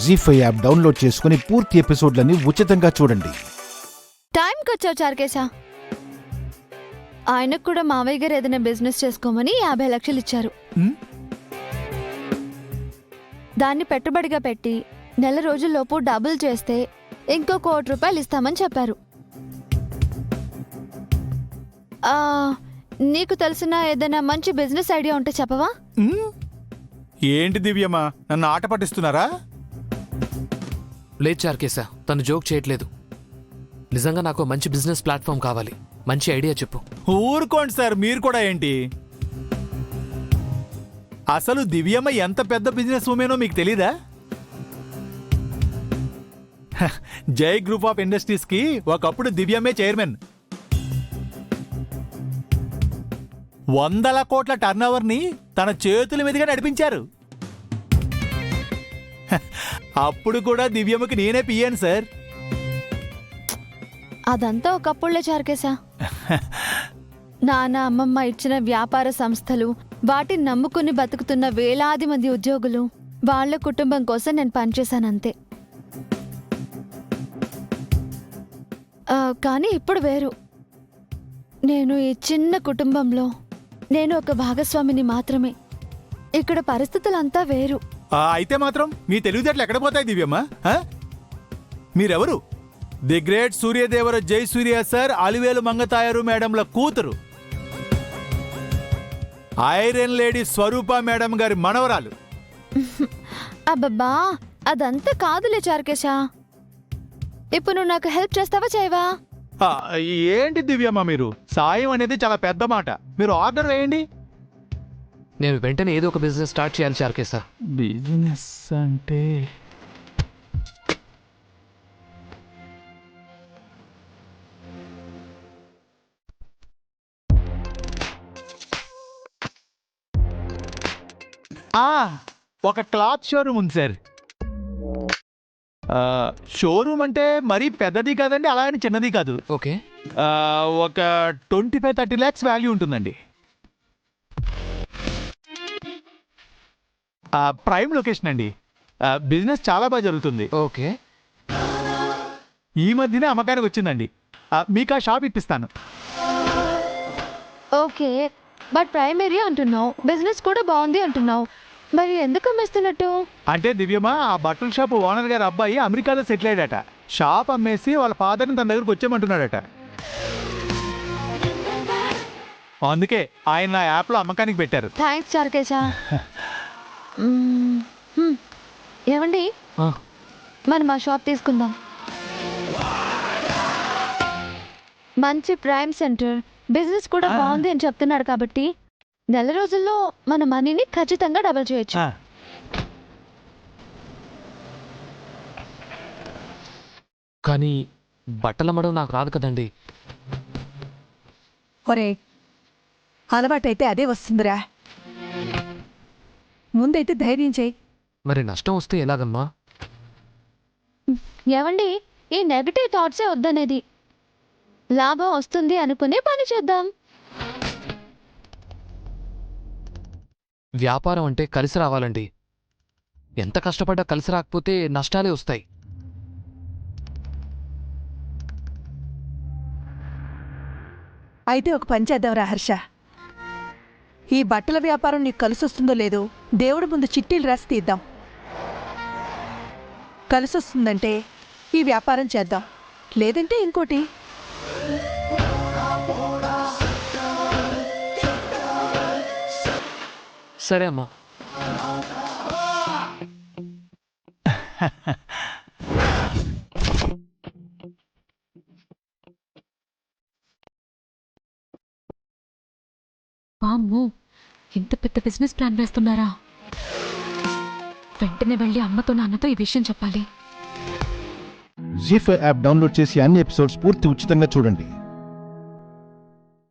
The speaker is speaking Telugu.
జీ5 యాప్ డౌన్లోడ్ చేసుకుని పూర్తి ఎపిసోడ్లని ఉచితంగా చూడండి. టైంకి వచ్చావు చార్కేశా. ఆయనకు కూడా మావయ్య గారు ఏదైనా బిజినెస్ చేసుకోమని 50 లక్షలు ఇచ్చారు. దాన్ని పెట్టుబడిగా పెట్టి నెల రోజుల్లోపు డబుల్ చేస్తే ఇంకో ₹1 కోటి ఇస్తామని చెప్పారు. నీకు తెలిసిన ఏదైనా మంచి బిజినెస్ ఐడియా ఉంటే చెప్పవా? ఏంటి దివ్యమ్మా, నన్ను ఆట పట్టిస్తున్నారా? లేదు చార్కేశా, తను జోక్ చేయట్లేదు. నిజంగా నాకు మంచి బిజినెస్ ప్లాట్ఫామ్ కావాలి. మంచి ఐడియా చెప్పు. ఊరుకోండి సార్, మీరు కూడా ఏంటి? అసలు దివ్యమ్మ ఎంత పెద్ద బిజినెస్ ఉమెనో మీకు తెలీదా? జై గ్రూప్ ఆఫ్ ఇండస్ట్రీస్ కి ఒకప్పుడు దివ్యమ్మే చైర్మన్. 100 కోట్ల టర్నోవర్ ని తన చేతుల మీదుగా నడిపించారు. అప్పుడు కూడా దివ్యమ్మకి నేనే పియ్యాను సార్. అదంతా ఒకప్పుడులే చార్కేశా. నాన్న అమ్మమ్మ ఇచ్చిన వ్యాపార సంస్థలు, వాటిని నమ్ముకుని బతుకుతున్న వేలాది మంది ఉద్యోగులు, వాళ్ళ కుటుంబం కోసం నేను పనిచేశానంతే. కానీ ఇప్పుడు వేరు. నేను ఈ చిన్న కుటుంబంలో నేను ఒక భాగస్వామిని మాత్రమే. ఇక్కడ పరిస్థితులంతా వేరు. అయితే మాత్రం మీ తెలివితేటలు ఎక్కడ పోతాయి దివ్యమ్మ? మీరెవరు? ది గ్రేట్ సూర్యదేవర జై సూర్య సార్, అలివేలు మంగతాయారు మేడంల కూతురు, ఐరన్ లేడీ స్వరూప మేడం గారి మనవరాలు. అబ్బబ్బా, అదంతా కాదులే చార్కేశా. ఇప్పుడు నువ్వు నాకు హెల్ప్ చేస్తావా చేయవా? ఏంటి దివ్యమ్మ, మీరు సాయం అనేది చాలా పెద్ద మాట. మీరు ఆర్డర్ వేయండి. నేను వెంటనే ఏదో ఒక బిజినెస్ స్టార్ట్ చేయాలి చార్కేశా. బిజినెస్ అంటే ఒక క్లాత్ షోరూమ్ ఉంది సార్. షోరూమ్ అంటే మరీ పెద్దది కాదండి, అలా అని చిన్నది కాదు. ఓకే. ఒక 25-30 lakhs వాల్యూ ఉంటుందండి. ప్రైమ్ లొకేషన్ అండి. బిజినెస్ చాలా బాగా జరుగుతుంది. ఓకే. ఈ మధ్యనే అమ్మకానికి వచ్చిందండి. మీకు ఆ షాప్ ఇప్పిస్తాను. ఓకే, బట్ ప్రైమరీ అంటున్నావు, బిజినెస్ కూడా బాగుంది అంటున్నావు, మరి ఎందుకు అమ్మేస్తున్నట్టు? అంటే దివ్యమ్మ, ఆ బట్టల షాప్ ఓనర్ గారి అబ్బాయి అమెరికాలో సెటిల్ అయ్యాడట. షాప్ అమ్మేసి వాళ్ళ ఫాదర్ని తన దగ్గరకు వచ్చేయమంటున్నాడట. అందుకే ఆయన నా యాప్లో అమ్మకానికి పెట్టారు. థ్యాంక్స్ చార్కేశా. ఏమండి, మనం ఆ షాప్ తీసుకుందాం. మంచి ప్రైమ్ సెంటర్, బిజినెస్ కూడా బాగుంది అని చెప్తున్నాడు కాబట్టి నెల రోజుల్లో మన మనీని ఖచ్చితంగా డబుల్ చేయొచ్చు. కానీ బట్టలు అమ్మడం నాకు రాదు కదండి. ఒరే, అలవాటైతే అదే వస్తుందిరా. ముందైతే ధైర్యం చేయి. మరి నష్టం వస్తే ఎలాగమ్మా? ఏమండి, ఈ నెగటివ్ థాట్సే వద్దనేది. లాభం వస్తుంది అనుకునే పని చేద్దాం. వ్యాపారం అంటే కలిసి రావాలండి. ఎంత కష్టపడ్డా కలిసి రాకపోతే నష్టాలే వస్తాయి. అయితే ఒక పని చేద్దాంరా హర్ష. ఈ బట్టల వ్యాపారం నీకు కలిసొస్తుందో లేదో దేవుడి ముందు చిట్టీలు రాసి తీద్దాం. కలిసొస్తుందంటే ఈ వ్యాపారం చేద్దాం, లేదంటే ఇంకోటి. సరే అమ్మా. వామ్మో, ఇంత పెద్ద బిజినెస్ ప్లాన్ వేస్తున్నారా? వెంటనే వెళ్ళి అమ్మతో నాన్నతో ఈ విషయం చెప్పాలి. జీ5 యాప్ డౌన్లోడ్ చేసి అన్ని ఎపిసోడ్స్ పూర్తి ఉచితంగా చూడండి.